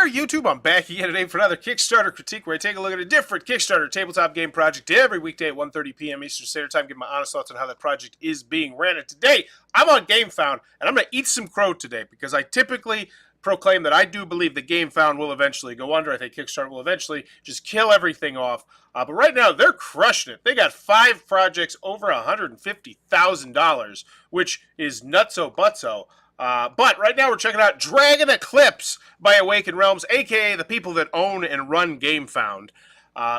there, YouTube? I'm back again today for another Kickstarter critique where I take a look at a different Kickstarter tabletop game project every weekday at 1:30 p.m. Eastern Standard Time, give my honest thoughts on how that project is being ran. And today, I'm on GameFound, and I'm going to eat some crow today because I typically proclaim that I do believe that GameFound will eventually go under. I think Kickstarter will eventually just kill everything off. But right now, they're crushing it. They got 5 projects over $150,000, which is nutso-butso. But right now we're checking out Dragon Eclipse by Awaken Realms, aka the people that own and run GameFound.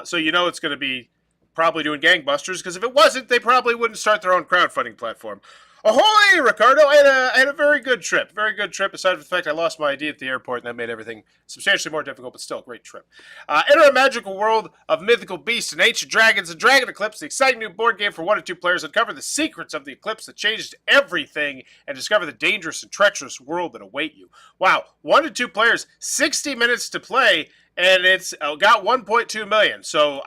So you know it's going to be probably doing gangbusters, because if it wasn't, they probably wouldn't start their own crowdfunding platform. Ahoy, Ricardo! I had a very good trip. Very good trip, aside from the fact I lost my ID at the airport, and that made everything substantially more difficult, but still a great trip. Enter a magical world of mythical beasts and ancient dragons and Dragon Eclipse, the exciting new board game for 1 to 2 players. Uncover the secrets of the eclipse that changed everything, and discover the dangerous and treacherous world that await you. Wow, 1 to 2 players, 60 minutes to play, and it's got 1.2 million. So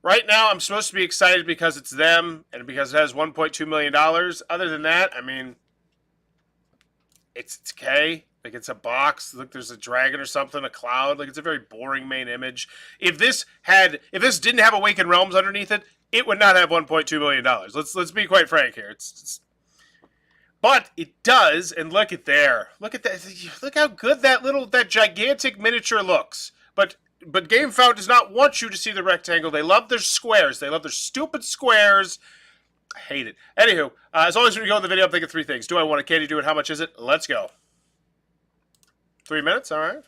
right now, I'm supposed to be excited because it's them and because it has $1.2 million. Other than that, I mean, it's okay. Like, it's a box. Look, there's a dragon or something, a cloud. Like, it's a very boring main image. If this didn't have Awaken Realms underneath it, it would not have $1.2 million. Let's be quite frank here. But it does, and look at there. Look at that. Look how good that gigantic miniature looks. But GameFound does not want you to see the rectangle. They love their squares. They love their stupid squares. I hate it. Anywho, as always, when you go in the video, I'm thinking 3 things. Do I want a candy? Do it? How much is it? Let's go. 3 minutes? All right.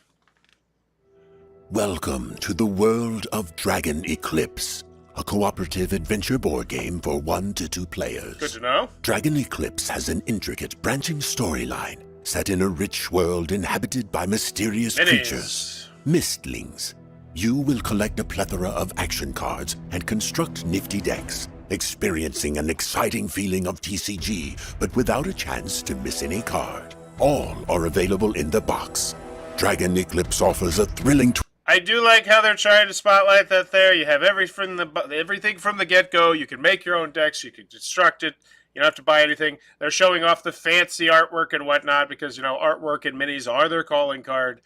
Welcome to the world of Dragon Eclipse, a cooperative adventure board game for 1 to 2 players. Good to know. Dragon Eclipse has an intricate, branching storyline set in a rich world inhabited by mysterious creatures. Mistlings. You will collect a plethora of action cards and construct nifty decks, experiencing an exciting feeling of TCG, but without a chance to miss any card. All are available in the box. Dragon Eclipse offers a thrilling... I do like how they're trying to spotlight that there. You have everything from the get-go. You can make your own decks. You can construct it. You don't have to buy anything. They're showing off the fancy artwork and whatnot because, you know, artwork and minis are their calling card.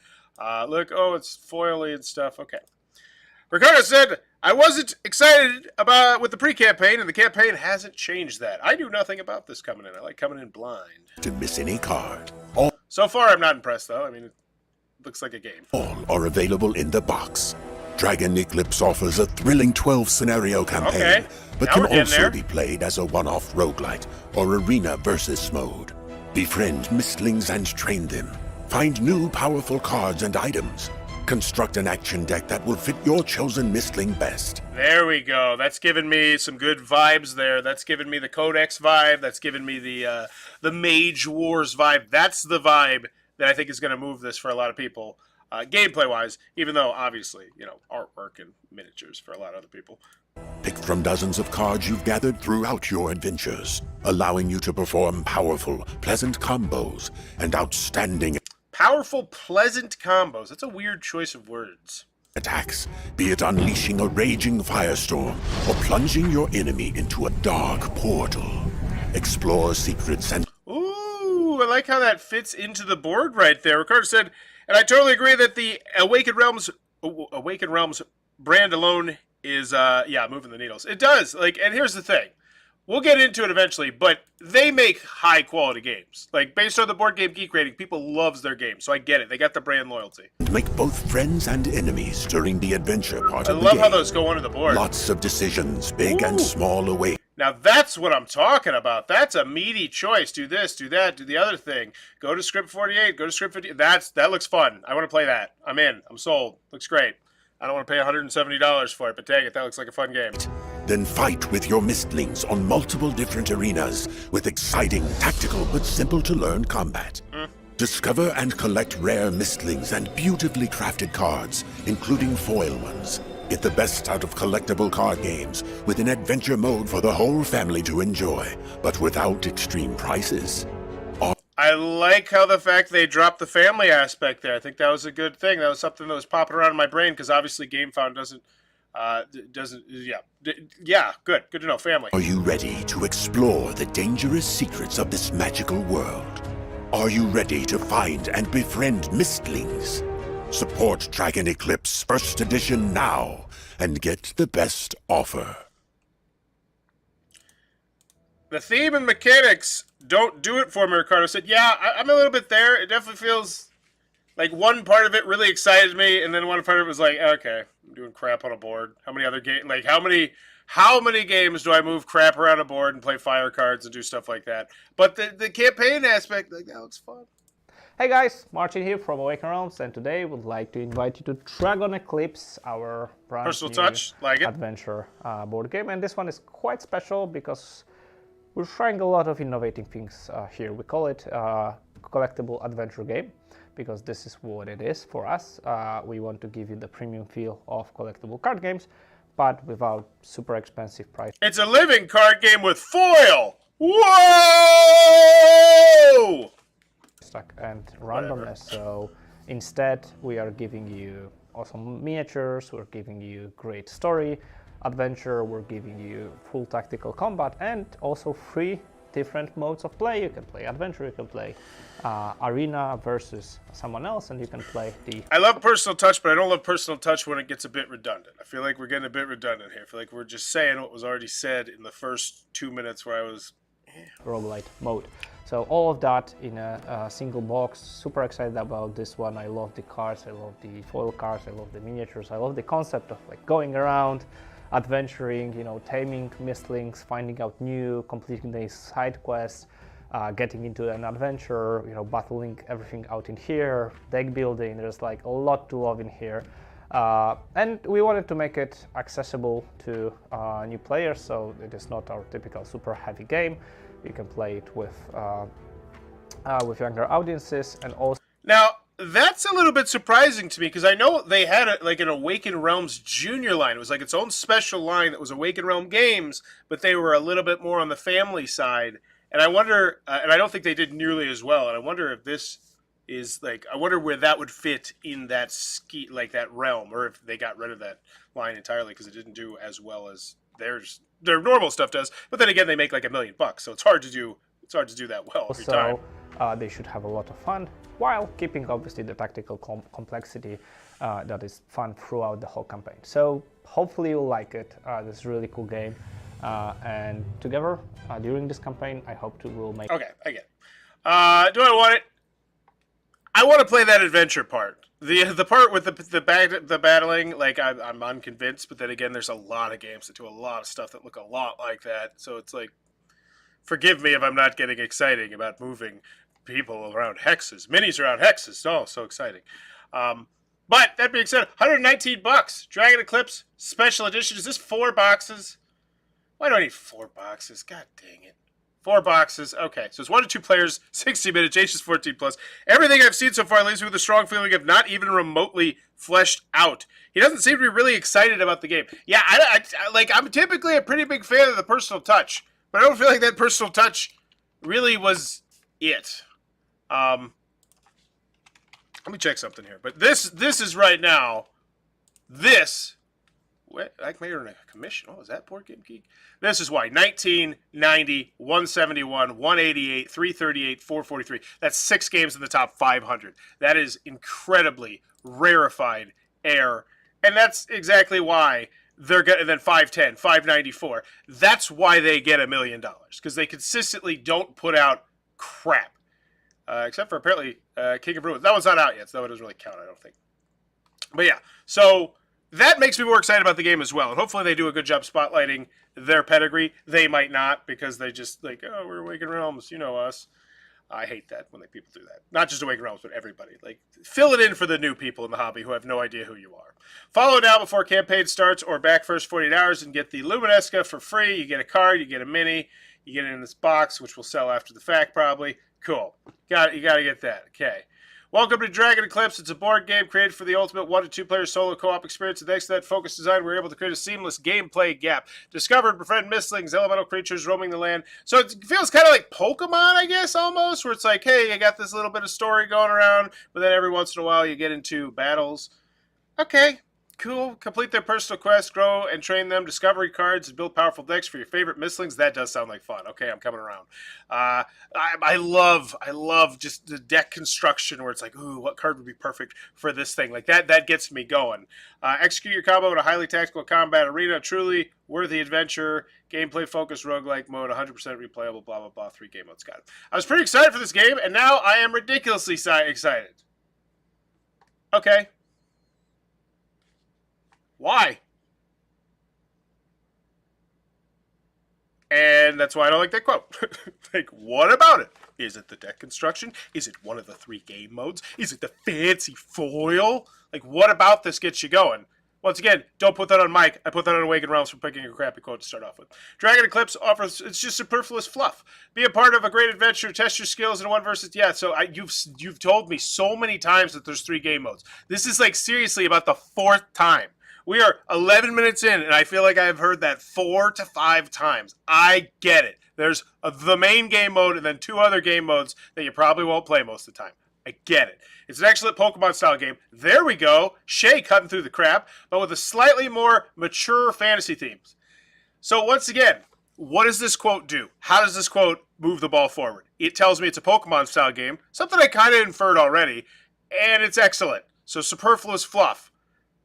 Look, oh, it's foily and stuff. Okay. Ricardo said, I wasn't excited with the pre-campaign, and the campaign hasn't changed that. I knew nothing about this coming in. I like coming in blind. To miss any card. So far, I'm not impressed, though. I mean, it looks like a game. All are available in the box. Dragon Eclipse offers a thrilling 12-scenario campaign, but can also be played as a one-off roguelite or arena versus mode. Befriend mistlings and train them. Find new powerful cards and items. Construct an action deck that will fit your chosen mistling best. There we go. That's given me some good vibes there. That's given me the Codex vibe. That's given me the Mage Wars vibe. That's the vibe that I think is going to move this for a lot of people, gameplay-wise, even though, obviously, you know, artwork and miniatures for a lot of other people. Pick from dozens of cards you've gathered throughout your adventures, allowing you to perform powerful, pleasant combos and outstanding... Powerful, pleasant combos. That's a weird choice of words. Attacks, be it unleashing a raging firestorm or plunging your enemy into a dark portal. Explore secrets and... Ooh, I like how that fits into the board right there. Ricardo said, and I totally agree that the Awaken Realms brand alone is, moving the needles. It does. Like, and here's the thing. We'll get into it eventually, but they make high-quality games. Like, based on the Board Game Geek rating, people loves their games, so I get it. They got the brand loyalty. Make both friends and enemies during the adventure part of the game. I love how those go under the board. Lots of decisions, big and small, away. Now, that's what I'm talking about. That's a meaty choice. Do this, do that, do the other thing. Go to Script 48, go to Script 50. That looks fun. I want to play that. I'm in. I'm sold. Looks great. I don't want to pay $170 for it, but dang it, that looks like a fun game. Then fight with your mistlings on multiple different arenas with exciting, tactical, but simple-to-learn combat. Discover and collect rare mistlings and beautifully crafted cards, including foil ones. Get the best out of collectible card games with an adventure mode for the whole family to enjoy, but without extreme prices. I like how the fact they dropped the family aspect there. I think that was a good thing. That was something that was popping around in my brain because obviously GameFound doesn't, good to know, family. Are you ready to explore the dangerous secrets of this magical world? Are you ready to find and befriend mistlings? Support Dragon Eclipse First Edition now and get the best offer. The theme and mechanics don't do it for me, Ricardo said. Yeah, I'm a little bit there. It definitely feels like one part of it really excited me, and then one part of it was like, okay, I'm doing crap on a board. How many other games? Like, how many games do I move crap around a board and play fire cards and do stuff like that? But the campaign aspect, like, that looks fun. Hey guys, Martin here from Awaken Realms, and today would like to invite you to Dragon Eclipse, our brand Personal new touch, like it. adventure board game. And this one is quite special because we're trying a lot of innovating things here. We call it collectible adventure game because this is what it is for us. We want to give you the premium feel of collectible card games, but without super expensive price. It's a living card game with foil! Whoa! And randomness. So instead we are giving you awesome miniatures, we're giving you great story, adventure, we're giving you full tactical combat, and also 3 different modes of play. You can play adventure, you can play arena versus someone else, and you can play the... I love personal touch, but I don't love personal touch when it gets a bit redundant. I feel like we're getting a bit redundant here. I feel like we're just saying what was already said in the first 2 minutes where I was... roguelite mode. So all of that in a single box. Super excited about this one. I love the cards, I love the foil cards, I love the miniatures, I love the concept of like going around, adventuring, you know, taming mistlings, finding out new, completing the side quests, getting into an adventure, you know, battling everything out in here, deck building. There's like a lot to love in here. And we wanted to make it accessible to new players, so it is not our typical super heavy game. You can play it with younger audiences, and also... Now, that's a little bit surprising to me, because I know they had like an Awaken Realms Junior line. It was like its own special line that was Awaken Realm Games, but they were a little bit more on the family side. And I wonder, and I don't think they did nearly as well, and I wonder if this is like, I wonder where that would fit in that that realm, or if they got rid of that line entirely because it didn't do as well as their normal stuff does. But then again, they make like $1 million, so it's hard to do that well every time. They should have a lot of fun while keeping obviously the tactical complexity that is fun throughout the whole campaign. So hopefully you'll like it. This is a really cool game, and together during this campaign, I hope we'll make. Okay, I get it. Do I want it? I want to play that adventure part. The part with the battling, like I'm unconvinced, but then again, there's a lot of games that do a lot of stuff that look a lot like that. So it's like, forgive me if I'm not getting exciting about moving people around hexes, minis around hexes. Oh, so exciting. But that being said, $119. Dragon Eclipse Special Edition. Is this 4 boxes? Why do I need 4 boxes? God dang it. 4 boxes. Okay, so it's 1 to 2 players, 60 minutes, age is 14 plus. Everything I've seen so far leaves me with a strong feeling of not even remotely fleshed out. He doesn't seem to be really excited about the game. Yeah, I'm typically a pretty big fan of the personal touch, but I don't feel like that personal touch really was it. Let me check something here. But this is right now. This. What? I made her a commission. Oh, is that Board Game Geek? This is why. 1990, 171, 188, 338, 443. That's 6 games in the top 500. That is incredibly rarefied air. And that's exactly why they're getting, then 510, 594. That's why they get $1 million. Because they consistently don't put out crap. Except for apparently King of Ruins. That one's not out yet, so that one doesn't really count, I don't think. But yeah, so that makes me more excited about the game as well. And hopefully they do a good job spotlighting their pedigree. They might not, because they just like, oh, we're Awaken Realms, you know us. I hate that when people do that. Not just Awaken Realms, but everybody. Like, fill it in for the new people in the hobby who have no idea who you are. Follow now before campaign starts, or back first 48 hours and get the Luminesca for free. You get a card, you get a mini, you get it in this box, which will sell after the fact probably. Cool. You got to get that. Okay. Welcome to Dragon Eclipse. It's a board game created for the ultimate 1 to 2 player solo co-op experience. And thanks to that focused design, we're able to create a seamless gameplay gap. Discover and befriend mistlings, elemental creatures roaming the land. So it feels kind of like Pokemon, I guess, almost, where it's like, hey, you got this little bit of story going around, but then every once in a while you get into battles. Okay. Cool. Complete their personal quests, grow and train them, discovery cards, and build powerful decks for your favorite mistlings. That does sound like fun. Okay, I'm coming around. I love just the deck construction where it's like, ooh, what card would be perfect for this thing? Like that gets me going. Execute your combo in a highly tactical combat arena. Truly worthy adventure. Gameplay focused roguelike mode. 100% replayable. Blah blah blah. 3 game modes. Got it. I was pretty excited for this game, and now I am ridiculously excited. Okay. Why? And that's why I don't like that quote. Like, what about it? Is it the deck construction? Is it one of the 3 game modes? Is it the fancy foil? Like, what about this gets you going? Once again, don't put that on Mike. I put that on Awakened Realms for picking a crappy quote to start off with. Dragon Eclipse offers, it's just superfluous fluff. Be a part of a great adventure, test your skills in 1 versus, yeah, so you've told me so many times that there's 3 game modes. This is like seriously about the 4th time. We are 11 minutes in, and I feel like I've heard that 4 to 5 times. I get it. There's the main game mode and then 2 other game modes that you probably won't play most of the time. I get it. It's an excellent Pokemon-style game. There we go. Shay cutting through the crap, but with a slightly more mature fantasy themes. So once again, what does this quote do? How does this quote move the ball forward? It tells me it's a Pokemon-style game, something I kind of inferred already, and it's excellent. So superfluous fluff.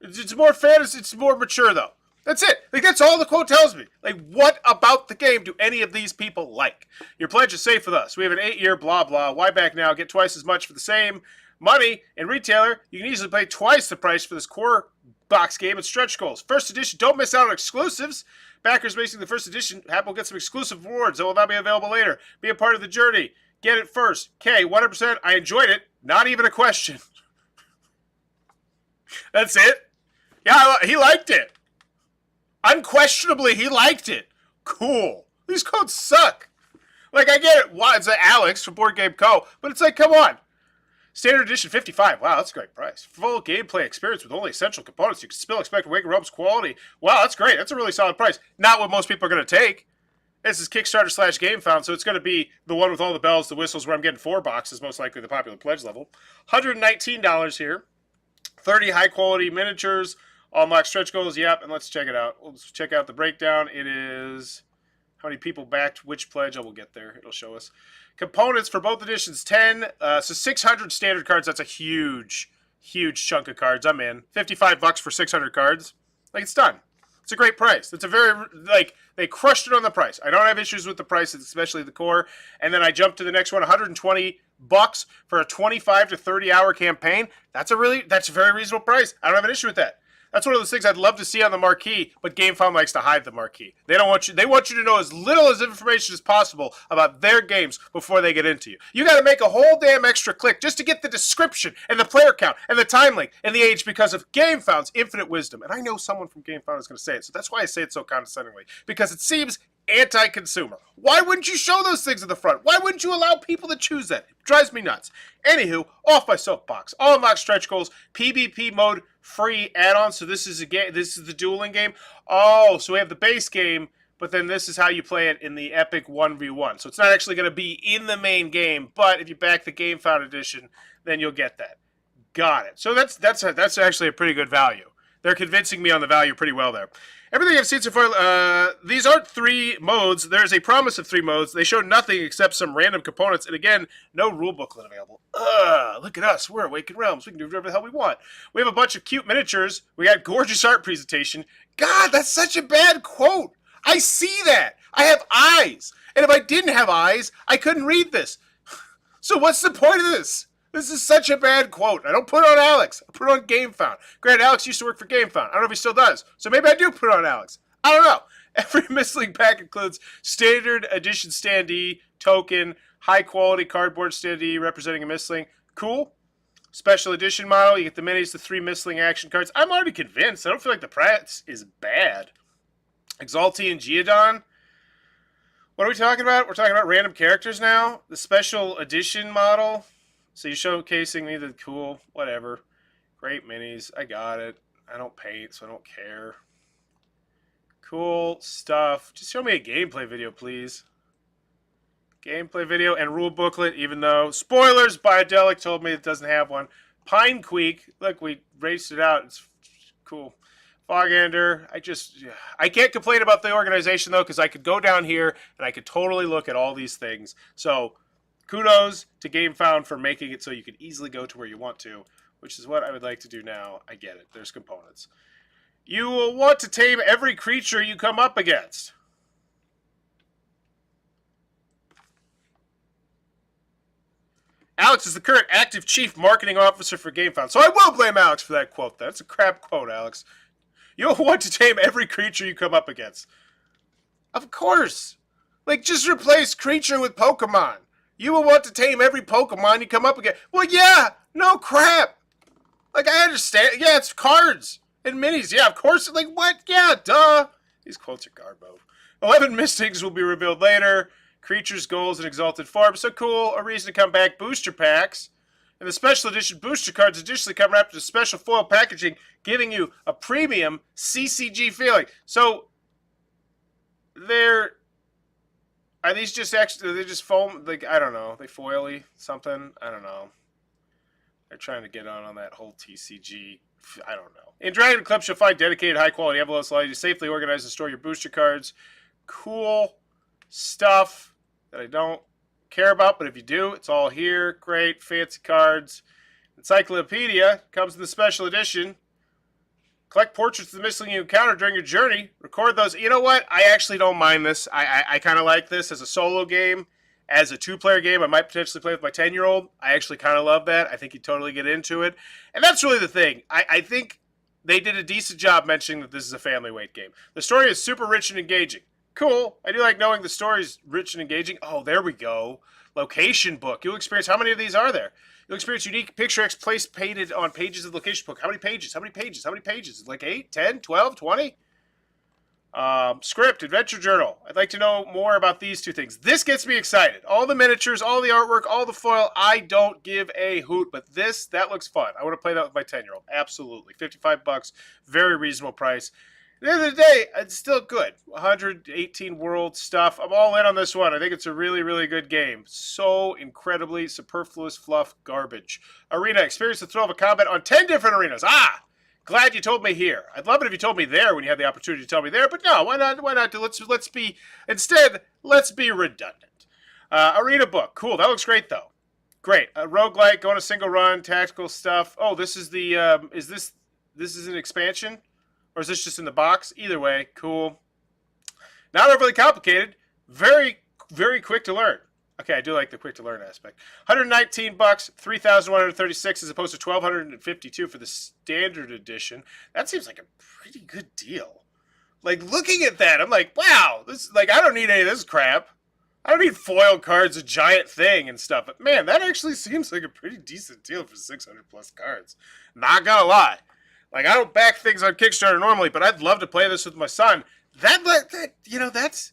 It's more fantasy. It's more mature, though. That's it. Like, that's all the quote tells me. Like, what about the game do any of these people like? Your pledge is safe with us. We have an 8-year blah, blah. Why back now? Get twice as much for the same money. And retailer, you can easily pay twice the price for this core box game and stretch goals. First edition, don't miss out on exclusives. Backers basing the first edition will get some exclusive rewards that will not be available later. Be a part of the journey. Get it first. Okay, 100%. I enjoyed it. Not even a question. That's it. Yeah, he liked it. Unquestionably, he liked it. Cool. These codes suck. Like, I get it. Why? It's Alex from Board Game Co. But it's like, come on. Standard edition, $55. Wow, that's a great price. Full gameplay experience with only essential components. You can still expect Awakened Realms quality. Wow, that's great. That's a really solid price. Not what most people are going to take. This is Kickstarter / GameFound, so it's going to be the one with all the bells, the whistles, where I'm getting 4 boxes, most likely the popular pledge level. $119 here. 30 high-quality miniatures. Unlock stretch goals, yep, and let's check it out. Let's check out the breakdown. It is how many people backed which pledge. Oh, we'll get there. It'll show us. Components for both editions, 10. So 600 standard cards. That's a huge, huge chunk of cards. I'm in. $55 for 600 cards. Like, it's done. It's a great price. It's a very, like, they crushed it on the price. I don't have issues with the price, especially the core. And then I jumped to the next one, $120 for a 25 to 30 hour campaign. That's a very reasonable price. I don't have an issue with that. That's one of those things I'd love to see on the marquee, but GameFound likes to hide the marquee. They want you to know as little as information as possible about their games before they get into you. You got to make a whole damn extra click just to get the description and the player count and the time link and the age because of GameFound's infinite wisdom. And I know someone from GameFound is going to say it, so that's why I say it so condescendingly, because it seems anti-consumer. Why wouldn't you show those things at the front? Why wouldn't you allow people to choose that? It drives me nuts. Anywho, off my soapbox. All unlock stretch goals, PvP mode, free add-on. So this is the dueling game. Oh, so we have the base game, but then this is how you play it in the epic 1v1. So it's not actually going to be in the main game, but if you back the GameFound edition, then you'll get that. Got it. So that's actually a pretty good value. They're convincing me on the value pretty well there. Everything I've seen so far, these aren't 3 modes. There's a promise of 3 modes. They show nothing except some random components. And again, no rule booklet available. Look at us. We're Awakened Realms. We can do whatever the hell we want. We have a bunch of cute miniatures. We got gorgeous art presentation. God, that's such a bad quote. I see that. I have eyes. And if I didn't have eyes, I couldn't read this. So what's the point of this? This is such a bad quote. I don't put it on Alex. I put it on GameFound. Granted, Alex used to work for GameFound. I don't know if he still does. So maybe I do put it on Alex. I don't know. Every Mistling pack includes standard edition standee, token, high-quality cardboard standee representing a Mistling. Cool. Special edition model. You get the minis, the 3 Mistling action cards. I'm already convinced. I don't feel like the price is bad. Exalti and Geodon. What are we talking about? We're talking about random characters now. The special edition model. So you're showcasing me the cool, whatever. Great minis. I got it. I don't paint, so I don't care. Cool stuff. Just show me a gameplay video, please. Gameplay video and rule booklet, even though, spoilers, Biodelic told me it doesn't have one. Pine Creek, look, we raced it out. It's Cool. Foghander, I can't complain about the organization, though, because I could go down here and I could totally look at all these things. So, kudos to GameFound for making it so you can easily go to where you want to, which is what I would like to do now. I get it. There's components. You will want to tame every creature you come up against. Alex is the current active chief marketing officer for GameFound. So I will blame Alex for that quote. That's a crap quote, Alex. You'll want to tame every creature you come up against. Of course. Like, just replace creature with Pokemon. You will want to tame every Pokemon you come up against. Well, yeah. No crap. Like, I understand. Yeah, it's cards and minis. Yeah, of course. Like, what? Yeah, duh. These quotes are garbo. 11 Mystics will be revealed later. Creatures, goals, and exalted form. So cool. A reason to come back. Booster packs. And the special edition booster cards additionally come wrapped with special foil packaging, giving you a premium CCG feeling. So, are these just extra? They just foam? Like, I don't know. They foily something? I don't know. They're trying to get on that whole TCG. I don't know. In Dragon Eclipse, you'll find dedicated high-quality envelopes allow you to safely organize and store your booster cards. Cool stuff that I don't care about, but if you do, it's all here. Great, fancy cards. Encyclopedia comes in the special edition. Collect portraits of the missing you encounter during your journey. Record those. You know what? I actually don't mind this. I kind of like this as a solo game. As a two-player game, I might potentially play with my 10-year-old. I actually kind of love that. I think he'd totally get into it. And that's really the thing. I think they did a decent job mentioning that this is a family weight game. The story is super rich and engaging. Cool. I do like knowing the story's rich and engaging. Oh, there we go. Location book. You'll experience, how many of these are there? You'll experience unique picture X place painted on pages of the location book. How many pages? How many pages? How many pages? Like 8, 10, 12, 20? Script, adventure journal. I'd like to know more about these two things. This gets me excited. All the miniatures, all the artwork, all the foil. I don't give a hoot, but that looks fun. I want to play that with my 10-year-old. Absolutely. $55. Very reasonable price. At the end of the day, it's still good. 118 world stuff. I'm all in on this one. I think it's a really, really good game. So incredibly superfluous fluff garbage. Arena. Experience the thrill of a combat on 10 different arenas. Ah! Glad you told me here. I'd love it if you told me there when you had the opportunity to tell me there, but no, why not? Why not? Let's be redundant. Arena book. Cool. That looks great, though. Great. Roguelike, going a single run, tactical stuff. Oh, this is the, is this an expansion? Or is this just in the box? Either way, cool. Not overly complicated. Very, very quick to learn. Okay, I do like the quick to learn aspect. $119, $3,136 as opposed to $1,252 for the standard edition. That seems like a pretty good deal. Like, looking at that, I'm like, wow, this, like, I don't need any of this crap. I don't need foil cards, a giant thing and stuff. But man, that actually seems like a pretty decent deal for 600 plus cards. Not gonna lie. Like, I don't back things on Kickstarter normally, but I'd love to play this with my son. That you know, that's...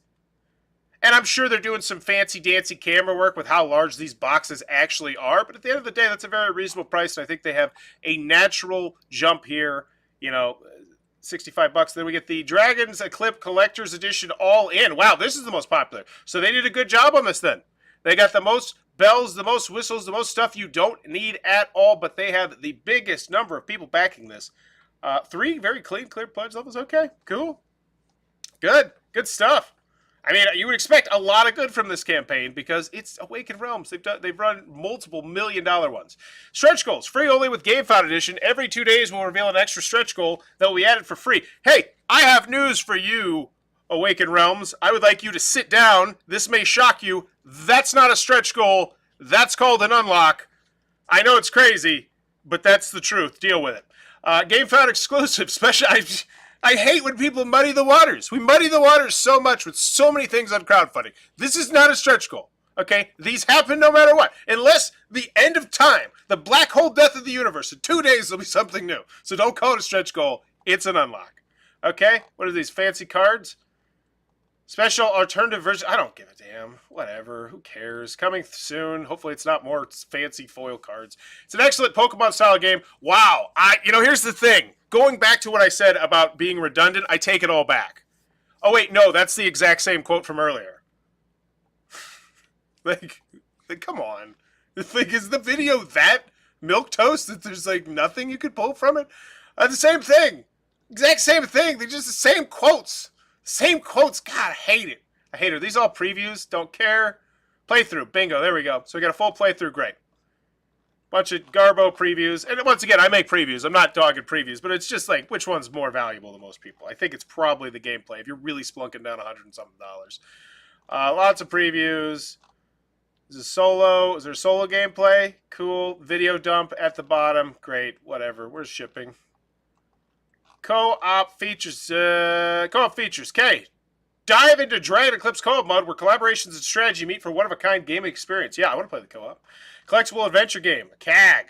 And I'm sure they're doing some fancy-dancy camera work with how large these boxes actually are. But at the end of the day, that's a very reasonable price. And I think they have a natural jump here. You know, $65. Then we get the Dragon Eclipse Collector's Edition all in. Wow, this is the most popular. So they did a good job on this then. They got the most bells, the most whistles, the most stuff you don't need at all, but they have the biggest number of people backing this. 3 very clean, clear pledge levels. Okay, cool. Good stuff. I mean, you would expect a lot of good from this campaign because it's Awakened Realms. They've run multiple $1 million ones. Stretch goals, free only with GameFound Edition. Every 2 days we'll reveal an extra stretch goal that will be added for free. Hey, I have news for you, Awakened Realms. I would like you to sit down. This may shock you. That's not a stretch goal. That's called an unlock. I know it's crazy, but that's the truth. Deal with it. GameFound exclusive. I hate when people muddy the waters. We muddy the waters so much with so many things on crowdfunding. This is not a stretch goal, okay? These happen no matter what. Unless the end of time, the black hole death of the universe, in 2 days there'll be something new. So don't call it a stretch goal. It's an unlock, okay? What are these fancy cards? Special alternative version. I don't give a damn. Whatever. Who cares? Coming soon. Hopefully it's not more fancy foil cards. It's an excellent Pokemon-style game. Wow. Here's the thing. Going back to what I said about being redundant, I take it all back. Oh, wait, no, that's the exact same quote from earlier. like, come on. Is the video that milquetoast that there's, like, nothing you could pull from it? The same thing. Exact same thing. They're just the same quotes. Same quotes. God, I hate it. I hate it. Are these all previews? Don't care. Playthrough. Bingo. There we go. So we got a full playthrough. Great. Bunch of Garbo previews. And once again, I make previews. I'm not dogging previews, but it's just like, which one's more valuable to most people? I think it's probably the gameplay if you're really splunking down $100 and something. Lots of previews. Is there solo? Is there solo gameplay? Cool. Video dump at the bottom. Great. Whatever. Where's shipping? Co-op features. Co-op features. Okay. Dive into Dragon Eclipse co-op mode where collaborations and strategy meet for one-of-a-kind gaming experience. Yeah, I want to play the co-op. Collectible adventure game. CAG.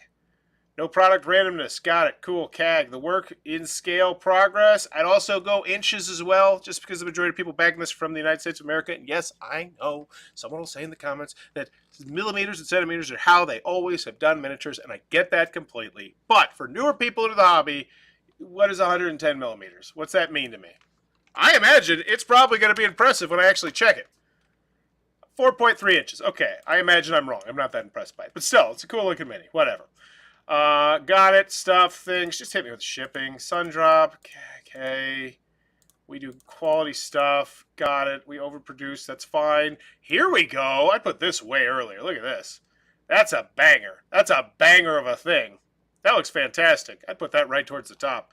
No product randomness. Got it. Cool. CAG. The work in scale progress. I'd also go inches as well, just because the majority of people backing this from the United States of America. And yes, I know someone will say in the comments that millimeters and centimeters are how they always have done miniatures, and I get that completely. But for newer people into the hobby, what is 110 millimeters? What's that mean to me? I imagine it's probably going to be impressive when I actually check it. 4.3 inches. Okay, I imagine I'm wrong. I'm not that impressed by it. But still, it's a cool looking mini. Whatever. Got it. Stuff, things. Just hit me with shipping. Sundrop. Okay. We do quality stuff. Got it. We overproduce. That's fine. Here we go. I put this way earlier. Look at this. That's a banger. That's a banger of a thing. That looks fantastic. I'd put that right towards the top.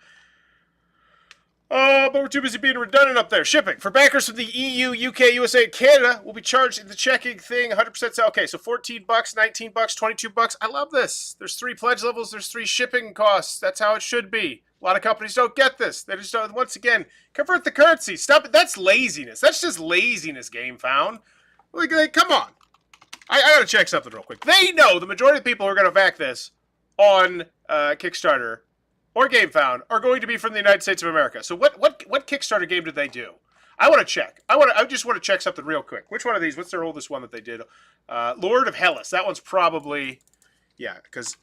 But we're too busy being redundant up there. Shipping. For backers from the EU, UK, USA, and Canada, will be charged in the checking thing 100% sale. Okay, so $14, $19, $22. I love this. There's 3 pledge levels. There's 3 shipping costs. That's how it should be. A lot of companies don't get this. They just don't. Once again, convert the currency. Stop it. That's laziness. That's just laziness, Game Found. Like, come on. I gotta check something real quick. They know the majority of the people who are going to back this on Kickstarter or Game Found are going to be from the United States of America. So what Kickstarter game did they do? I want to check. I just want to check something real quick. Which one of these? What's their oldest one that they did? Lord of Hellas. That one's probably, yeah, because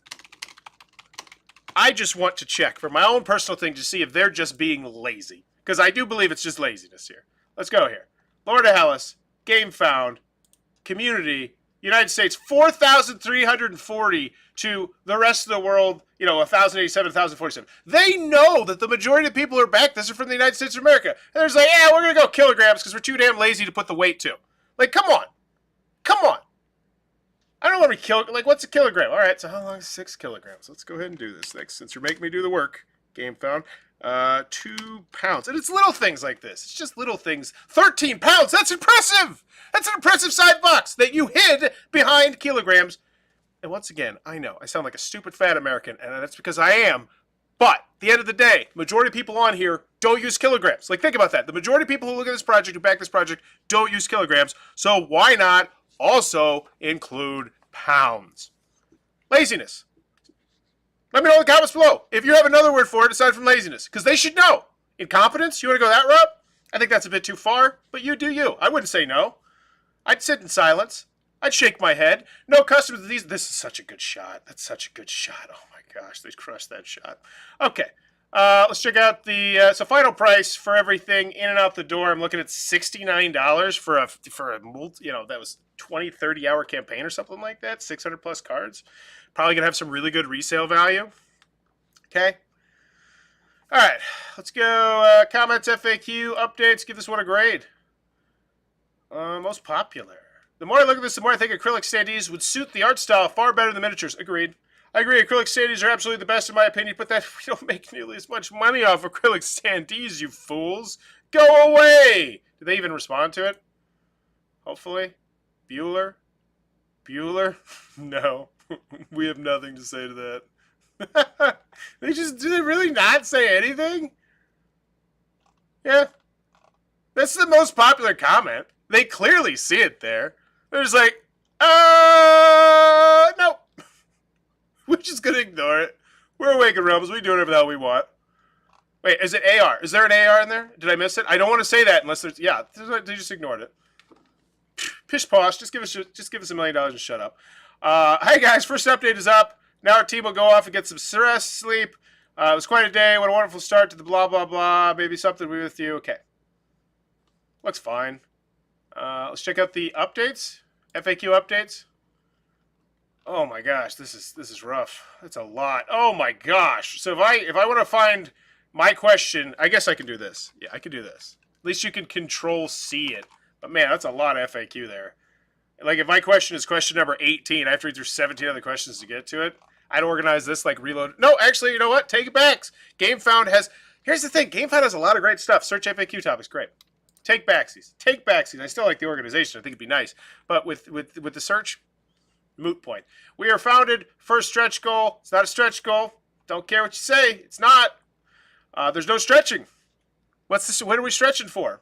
I just want to check for my own personal thing to see if they're just being lazy. Because I do believe it's just laziness here. Let's go here. Lord of Hellas, Game Found, Community, United States, 4,340 to the rest of the world, 1,087, 1,047. They know that the majority of people who are back this are from the United States of America. And they're just like, yeah, we're going to go kilograms because we're too damn lazy to put the weight to. Like, come on. Come on. I don't want to be what's a kilogram? All right, so how long is 6 kilograms? Let's go ahead and do this next, since you're making me do the work. Game Found. 2 pounds. And it's little things like this. It's just little things. 13 pounds. That's impressive. That's an impressive side box that you hid behind kilograms. And once again, I know I sound like a stupid fat American, and that's because I am. But at the end of the day, majority of people on here don't use kilograms. Like, think about that. The majority of people who look at this project, who back this project, don't use kilograms. So why not also include pounds? Laziness. Let me know in the comments below if you have another word for it aside from laziness, because they should know. Incompetence? You want to go that route? I think that's a bit too far, but you do you. I wouldn't say no. I'd sit in silence. I'd shake my head. No customers of these. This is such a good shot. That's such a good shot. Oh my gosh, they crushed that shot. Okay, let's check out the final price for everything in and out the door. I'm looking at $69 for a multi, that was 20, 30 hour campaign or something like that. 600 plus cards. Probably gonna have some really good resale value. Okay. All right, let's go. Comments, FAQ, updates. Give this one a grade. Most popular. The more I look at this, the more I think acrylic standees would suit the art style far better than miniatures. Agreed. I agree. Acrylic standees are absolutely the best in my opinion, but that we don't make nearly as much money off acrylic standees, you fools. Go away! Did they even respond to it? Hopefully. Bueller? No. We have nothing to say to that. Do they really not say anything? Yeah. That's the most popular comment. They clearly see it there. They're just like, no. We're just going to ignore it. We're Awakened Realms. We do whatever the hell we want. Wait, is it AR? Is there an AR in there? Did I miss it? I don't want to say that unless there's, yeah, they just ignored it. Pish posh. Just give us $1 million and shut up. Hey guys, first update is up. Now our team will go off and get some rest, sleep. It was quite a day. What a wonderful start to the blah, blah, blah. Maybe something will be with you. Okay. Looks fine. Let's check out the updates. FAQ updates. Oh my gosh, this is rough. That's a lot. Oh my gosh. So if I want to find My question, I guess I can do this. Yeah, I can do this. At least you can control C it. But man, that's a lot of FAQ there. Like, if my question is question number 18, I have to read through 17 other questions to get to it. I'd organize this like reload. No, actually, you know what? Take it back. GameFound has... Here's the thing. GameFound has a lot of great stuff. Search FAQ topics. Great. Take backsies. Take backsies. I still like the organization. I think it'd be nice. But with the search, moot point. We are founded. First stretch goal. It's not a stretch goal. Don't care what you say. It's not. There's no stretching. What's this? What are we stretching for?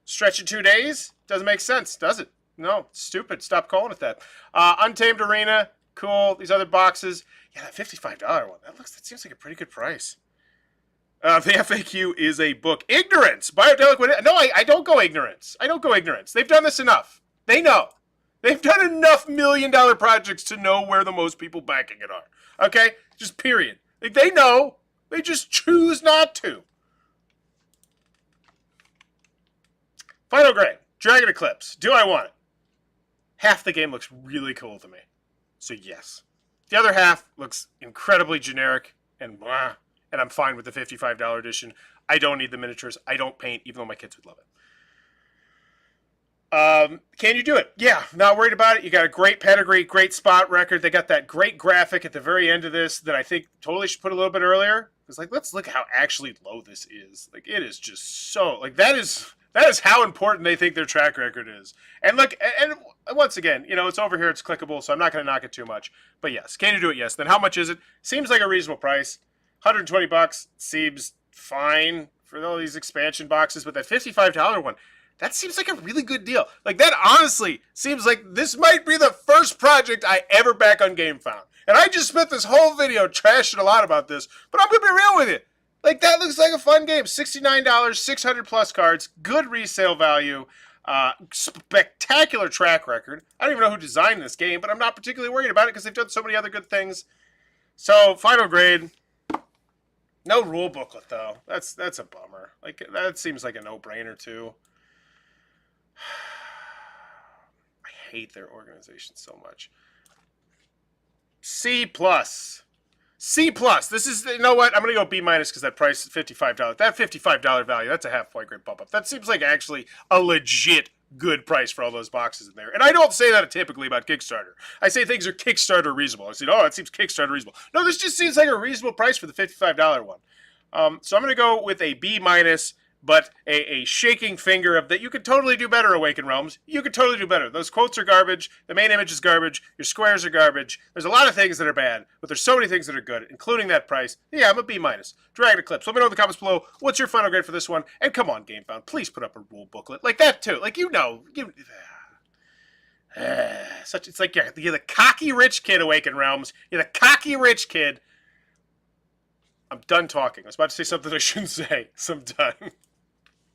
Stretch in 2 days? Doesn't make sense, does it? No, it's stupid. Stop calling it that. Untamed Arena. Cool. These other boxes. Yeah, that $55 one. That seems like a pretty good price. The FAQ is a book. Ignorance. Biodelic. No, I don't go ignorance. I don't go ignorance. They've done this enough. They know. They've done enough $1 million projects to know where the most people backing it are. Okay? Just period. Like, they know. They just choose not to. Final grade. Dragon Eclipse. Do I want it? Half the game looks really cool to me. So yes. The other half looks incredibly generic and blah. And I'm fine with the $55 edition. I don't need the miniatures. I don't paint, even though my kids would love it. Can you do it? Yeah, not worried about it. You got a great pedigree, great spot record. They got that great graphic at the very end of this that I think totally should put a little bit earlier. It's like, let's look how actually low this is. Like, it is just so, like, that is how important they think their track record is. And look, and once again, you know, it's over here, it's clickable, so I'm not going to knock it too much. But yes, can you do it? Yes. Then how much is it? Seems like a reasonable price. $120 seems fine for all these expansion boxes, but that $55 one, that seems like a really good deal. Like, that honestly seems like this might be the first project I ever back on GameFound. And I just spent this whole video trashing a lot about this, but I'm going to be real with you. Like, that looks like a fun game. $69, 600 plus cards, good resale value, spectacular track record. I don't even know who designed this game, but I'm not particularly worried about it because they've done so many other good things. So, final grade. No rule booklet, though. That's a bummer. Like, that seems like a no-brainer, too. I hate their organization so much. C+. C+. This is, you know what? I'm going to go B- because that price is $55. That $55 value, that's a half-point grade bump up. That seems like actually a legit good price for all those boxes in there. And I don't say that typically about Kickstarter. I say things are Kickstarter reasonable. I say, oh, it seems Kickstarter reasonable. No, this just seems like a reasonable price for the $55 one. So I'm going to go with a B-, but a shaking finger of that you could totally do better, Awakened Realms. You could totally do better. Those quotes are garbage. The main image is garbage. Your squares are garbage. There's a lot of things that are bad, but there's so many things that are good, including that price. Yeah, I'm a B-. Dragon Eclipse. Let me know in the comments below what's your final grade for this one. And come on, GameFound, please put up a rule booklet. Like that, too. Like, you know. It's like you're the cocky rich kid, Awakened Realms. You're the cocky rich kid. I'm done talking. I was about to say something I shouldn't say, so I'm done.